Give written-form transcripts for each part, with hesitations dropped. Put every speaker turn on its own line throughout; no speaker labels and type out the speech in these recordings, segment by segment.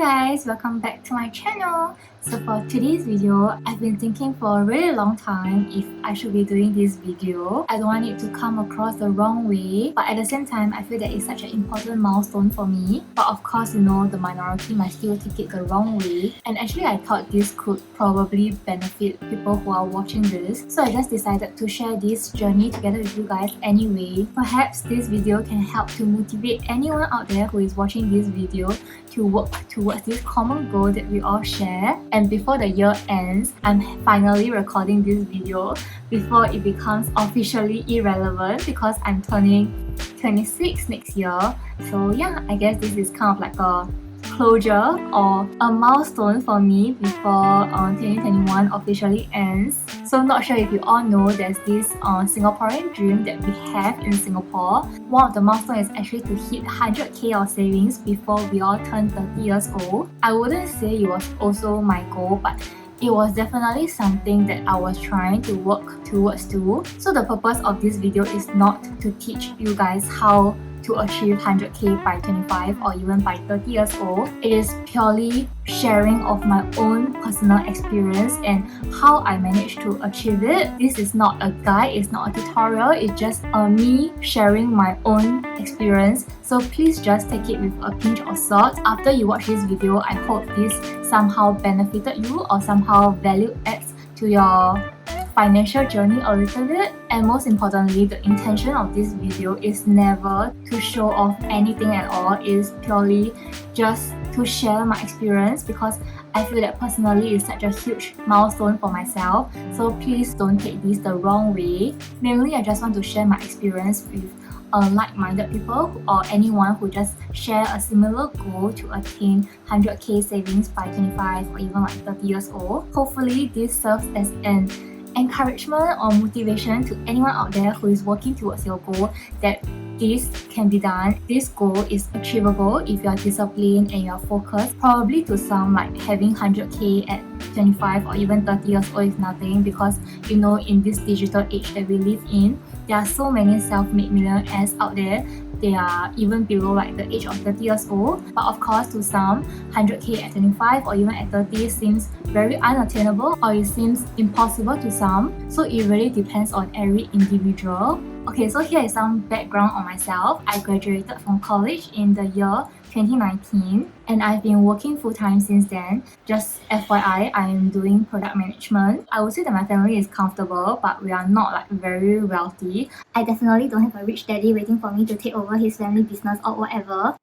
guys, welcome back to my channel. So for today's video, I've been thinking for a really long time if I should be doing this video. I don't want it to come across the wrong way, but at the same time, I feel that it's such an important milestone for me. But of course, the minority might still take it the wrong way. And actually, I thought this could probably benefit people who are watching this. So I just decided to share this journey together with you guys anyway. Perhaps this video can help to motivate anyone out there who is watching this video to work towards this common goal that we all share. And before the year ends, I'm finally recording this video before it becomes officially irrelevant because I'm turning 26 next year. So yeah, I guess this is kind of like a closure or a milestone for me before 2021 officially ends. So not sure if you all know there's this Singaporean dream that we have in Singapore. One of the milestones is actually to hit 100k of savings before we all turn 30 years old. I wouldn't say it was also my goal, but it was definitely something that I was trying to work towards too. So the purpose of this video is not to teach you guys how to achieve 100k by 25 or even by 30 years old. It is purely sharing of my own personal experience and how I managed to achieve it. This is not a guide, it's not a tutorial, it's just me sharing my own experience. So please just take it with a pinch of salt. After you watch this video, I hope this somehow benefited you or somehow value adds to your financial journey a little bit. And most importantly, the intention of this video is never to show off anything at all. It's purely just to share my experience because I feel that personally it's such a huge milestone for myself. So please don't take this the wrong way. Mainly, I just want to share my experience with like-minded people or anyone who just share a similar goal to attain 100k savings by 25 or even like 30 years old. Hopefully, this serves as an encouragement or motivation to anyone out there who is working towards your goal that this can be done. This goal is achievable if you are disciplined and you are focused. Probably to some, like having 100k at 25 or even 30 years old is nothing because in this digital age that we live in, there are so many self-made millionaires out there. They are even below like the age of 30 years old. But of course, to some, 100k at 25 or even at 30 seems very unattainable or it seems impossible to some. So it really depends on every individual. Okay, so here is some background on myself. I graduated from college in the year 2019 and I've been working full-time since then. Just FYI, I'm doing product management. I would say that my family is comfortable, but we are not like very wealthy. I definitely don't have a rich daddy waiting for me to take over his family business or whatever.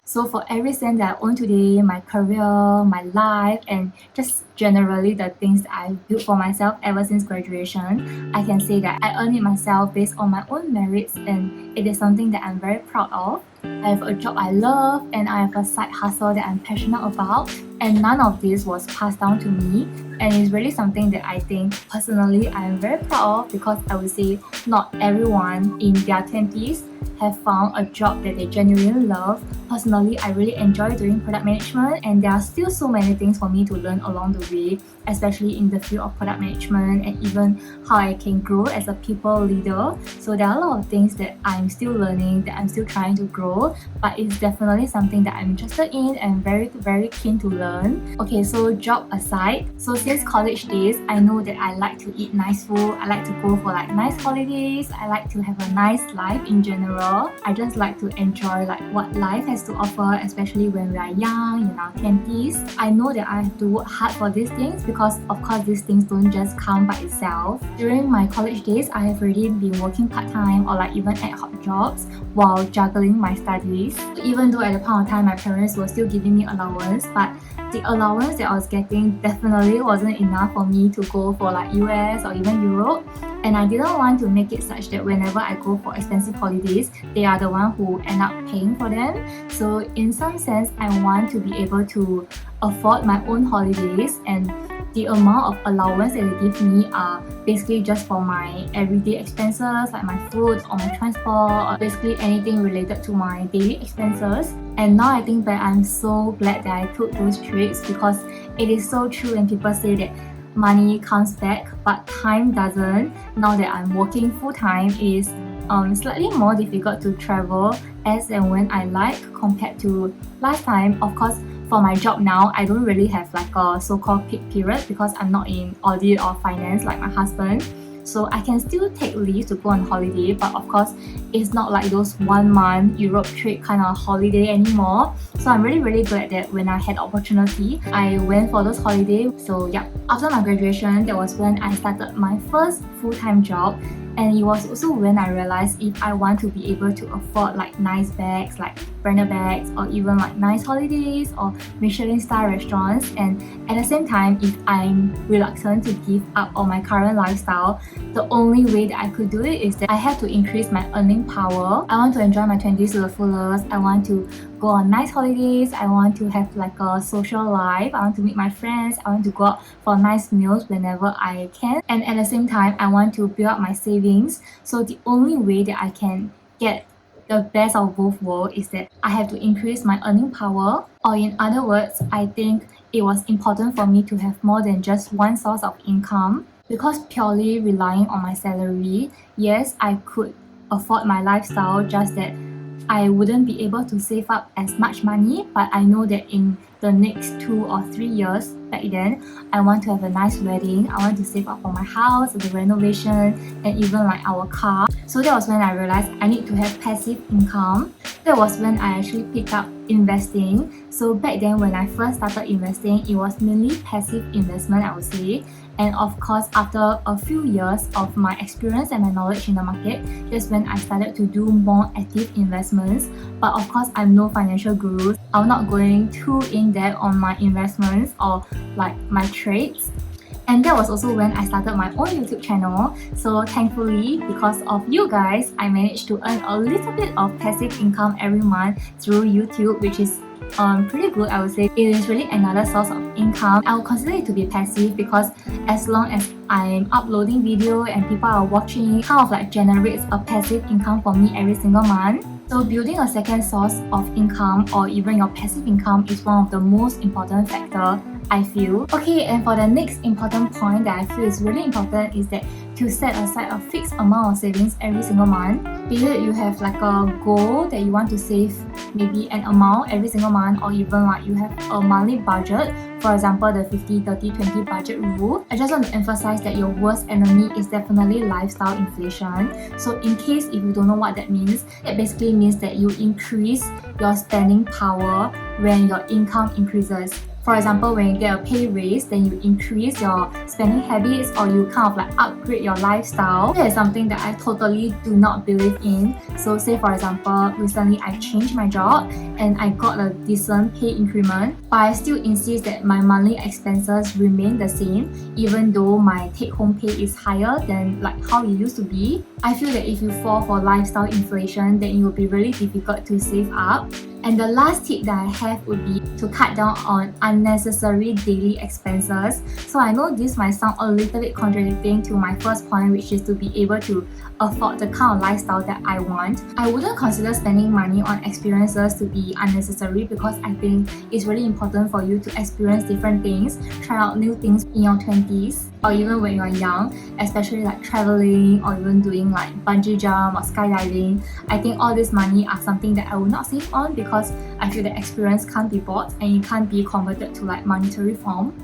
So for every cent that I own today, my career, my life, and just generally the things that I've built for myself ever since graduation, I can say that I earned it myself based on my own merits and it is something that I'm very proud of. I have a job I love and I have a side hustle that I'm passionate about, and none of this was passed down to me, and it's really something that I think personally I am very proud of because I would say not everyone in their 20s have found a job that they genuinely love. Personally, I really enjoy doing product management and there are still so many things for me to learn along the way, especially in the field of product management and even how I can grow as a people leader. So there are a lot of things that I'm still learning, that I'm still trying to grow, but it's definitely something that I'm interested in and very keen to learn. Okay, so job aside, so since college days, I know that I like to eat nice food, I like to go for like nice holidays, I like to have a nice life in general. I just like to enjoy like what life has to offer, especially when we are young, in our 20s. I know that I have to work hard for these things because of course these things don't just come by itself. During my college days, I have already been working part-time or like even ad hoc jobs while juggling my studies. Even though at the point of time my parents were still giving me allowance, but the allowance that I was getting definitely wasn't enough for me to go for like US or even Europe. And I didn't want to make it such that whenever I go for expensive holidays, they are the one who end up paying for them. So in some sense, I want to be able to afford my own holidays, and the amount of allowance that they give me are basically just for my everyday expenses like my food or my transport or basically anything related to my daily expenses. And now I think that I'm so glad that I took those trips because it is so true when people say that money comes back but time doesn't. Now that I'm working full-time, it is slightly more difficult to travel as and when I like compared to last time. Of course, for my job now, I don't really have like a so-called peak period because I'm not in audit or finance like my husband. So I can still take leave to go on holiday, but of course it's not like those 1 month Europe trip kind of holiday anymore. So I'm really glad that when I had opportunity, I went for those holidays. So yeah, after my graduation, that was when I started my first full-time job. And it was also when I realized if I want to be able to afford like nice bags, like branded bags, or even like nice holidays or Michelin star restaurants, and at the same time, if I'm reluctant to give up on my current lifestyle, the only way that I could do it is that I have to increase my earning power. I want to enjoy my 20s to the fullest. I want to go on nice holidays. I want to have like a social life. I want to meet my friends. I want to go out for nice meals whenever I can. And at the same time, I want to build up my savings. So the only way that I can get the best of both worlds is that I have to increase my earning power. Or in other words, I think it was important for me to have more than just one source of income. Because purely relying on my salary, yes, I could afford my lifestyle, just that I wouldn't be able to save up as much money. But I know that in the next 2 or 3 years back then, I want to have a nice wedding. I want to save up for my house, the renovation, and even like our car. So that was when I realized I need to have passive income. That was when I actually picked up investing. So back then when I first started investing, it was mainly passive investment, I would say. And of course, after a few years of my experience and my knowledge in the market, that's when I started to do more active investments. But of course, I'm no financial guru. I'm not going too in depth on my investments or like my trades. And that was also when I started my own YouTube channel. So thankfully, because of you guys, I managed to earn a little bit of passive income every month through YouTube, which is pretty good, I would say. It is really another source of income. I would consider it to be passive because as long as I'm uploading video and people are watching, it kind of like generates a passive income for me every single month. So building a second source of income or even your passive income is one of the most important factors, I feel. Okay, and for the next important point that I feel is really important is that to set aside a fixed amount of savings every single month. Be it you have like a goal that you want to save maybe an amount every single month, or even like you have a monthly budget. For example, the 50-30-20 budget rule. I just want to emphasize that your worst enemy is definitely lifestyle inflation. So in case if you don't know what that means, it basically means that you increase your spending power when your income increases. For example, when you get a pay raise, then you increase your spending habits or you kind of like upgrade your lifestyle. That is something that I totally do not believe in. So say for example, recently I changed my job and I got a decent pay increment, but I still insist that my monthly expenses remain the same even though my take-home pay is higher than like how it used to be. I feel that if you fall for lifestyle inflation, then it will be really difficult to save up. And the last tip that I have would be to cut down on unnecessary daily expenses. So I know this might sound a little bit contradicting to my first point, which is to be able to afford the kind of lifestyle that I want. I wouldn't consider spending money on experiences to be unnecessary because I think it's really important for you to experience different things, try out new things in your 20s or even when you're young, especially like traveling or even doing like bungee jump or skydiving. I think all this money are something that I will not save on because I feel the experience can't be bought and it can't be converted to like monetary form.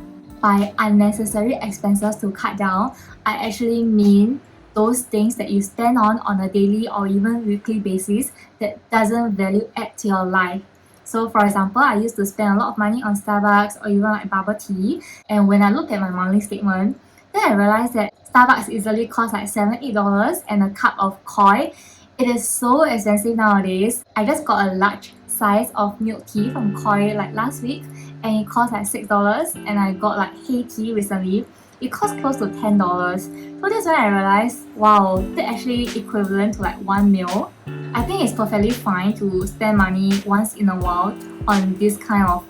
By unnecessary expenses to cut down, I actually mean those things that you spend on a daily or even weekly basis that doesn't value add to your life. So for example, I used to spend a lot of money on Starbucks or even like bubble tea, and when I look at my monthly statement, then I realized that Starbucks easily costs like $7-8 and a cup of Koi. It is so expensive nowadays. I just got a large size of milk tea from Koi like last week and it cost like $6, and I got like Hey Tea recently. It cost close to $10. So that's when I realized, wow, that actually equivalent to like one meal. I think it's perfectly fine to spend money once in a while on this kind of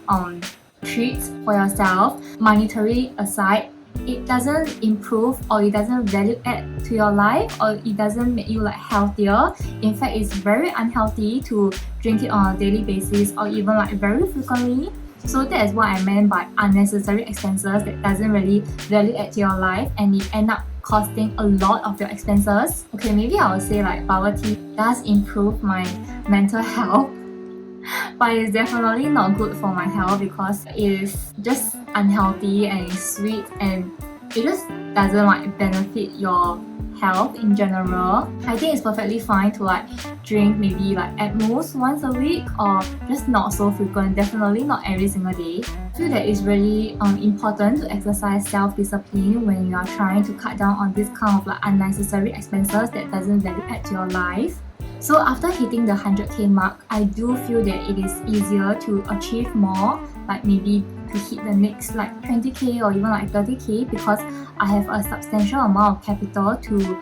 treats for yourself. Monetary aside, it doesn't improve or it doesn't value add to your life or it doesn't make you like healthier. In fact, it's very unhealthy to drink it on a daily basis or even like very frequently. So that is what I meant by unnecessary expenses that doesn't really value add to your life and it end up costing a lot of your expenses. Okay, maybe I would say like bubble tea does improve my mental health. but it's definitely not good for my health because it is just unhealthy and it's sweet and it just doesn't like benefit your health in general. I think it's perfectly fine to like drink maybe like at most once a week or just not so frequent, definitely not every single day. I feel that it's really important to exercise self-discipline when you are trying to cut down on this kind of like unnecessary expenses that doesn't value add to your life. So after hitting the 100k mark, I do feel that it is easier to achieve more, like maybe to hit the next like 20k or even like 30k because I have a substantial amount of capital to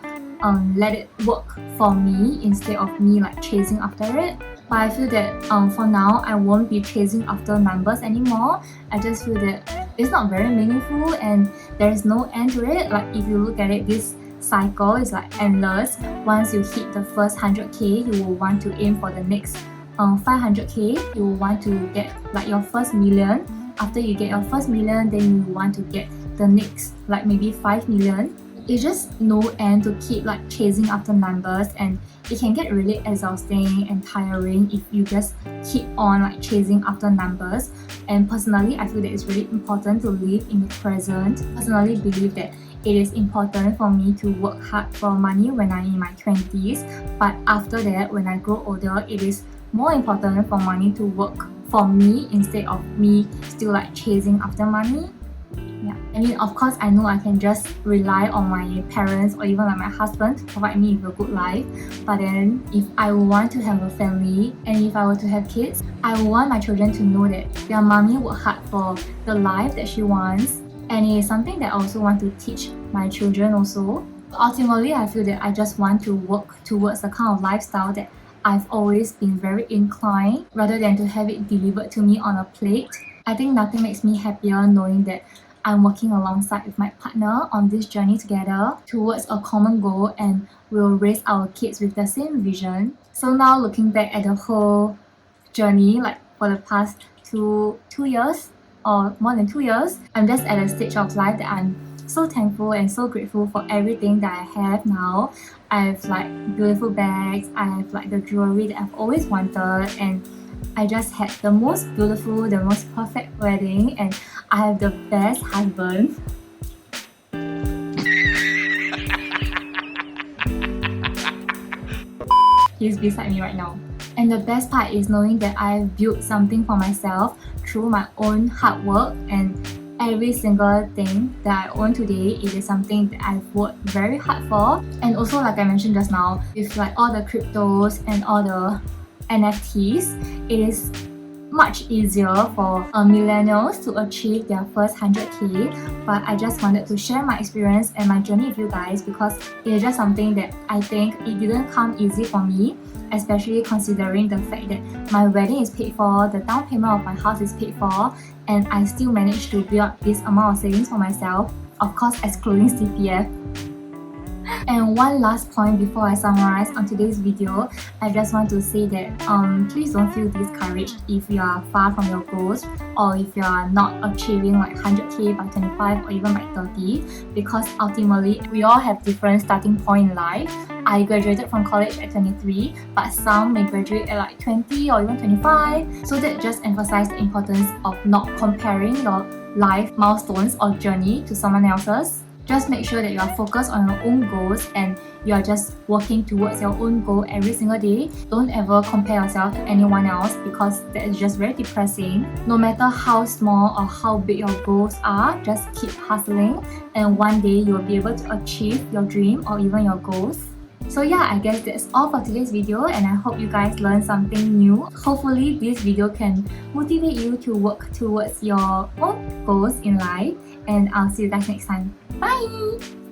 let it work for me instead of me like chasing after it. But I feel that for now, I won't be chasing after numbers anymore. I just feel that it's not very meaningful and there's no end to it. Like if you look at it, this cycle is like endless. Once you hit the first 100k, you will want to aim for the next 500k. You will want to get like your first million. After you get your first million, then you want to get the next like maybe 5 million. It's just no end to keep like chasing after numbers, and it can get really exhausting and tiring if you just keep on like chasing after numbers. And personally, I feel that it's really important to live in the present. Personally believe that it is important for me to work hard for money when I'm in my 20s, but after that, when I grow older, it is more important for money to work for me instead of me still like chasing after money. Yeah, I mean, of course, I know I can just rely on my parents or even like my husband to provide me with a good life. But then, if I want to have a family and if I were to have kids, I want my children to know that their mommy worked hard for the life that she wants. And it is something that I also want to teach my children also. Ultimately, I feel that I just want to work towards the kind of lifestyle that I've always been very inclined rather than to have it delivered to me on a plate. I think nothing makes me happier knowing that I'm working alongside with my partner on this journey together towards a common goal, and we'll raise our kids with the same vision. So now looking back at the whole journey, like for the past two years or more than 2 years, I'm just at a stage of life that I'm so thankful and so grateful for everything that I have now. I have like beautiful bags, I have like the jewelry that I've always wanted, and I just had the most beautiful, the most perfect wedding, and I have the best husband. He's beside me right now. And the best part is knowing that I've built something for myself through my own hard work, and every single thing that I own today, it is something that I've worked very hard for. And also, like I mentioned just now, with like all the cryptos and all the NFTs, it is much easier for millennials to achieve their first 100k. But I just wanted to share my experience and my journey with you guys because it is just something that I think it didn't come easy for me, especially considering the fact that my wedding is paid for, the down payment of my house is paid for, and I still managed to build up this amount of savings for myself, of course excluding CPF. And one last point before I summarize on today's video, I just want to say that please don't feel discouraged if you are far from your goals or if you are not achieving like 100k by 25 or even by 30, because ultimately we all have different starting point in life. I graduated from college at 23, but some may graduate at like 20 or even 25. So that just emphasizes the importance of not comparing your life milestones or journey to someone else's. Just make sure that you are focused on your own goals and you are just working towards your own goal every single day. Don't ever compare yourself to anyone else because that is just very depressing. No matter how small or how big your goals are, just keep hustling, and one day you will be able to achieve your dream or even your goals. So yeah, I guess that's all for today's video, and I hope you guys learned something new. Hopefully this video can motivate you to work towards your own goals in life, and I'll see you guys next time. Bye!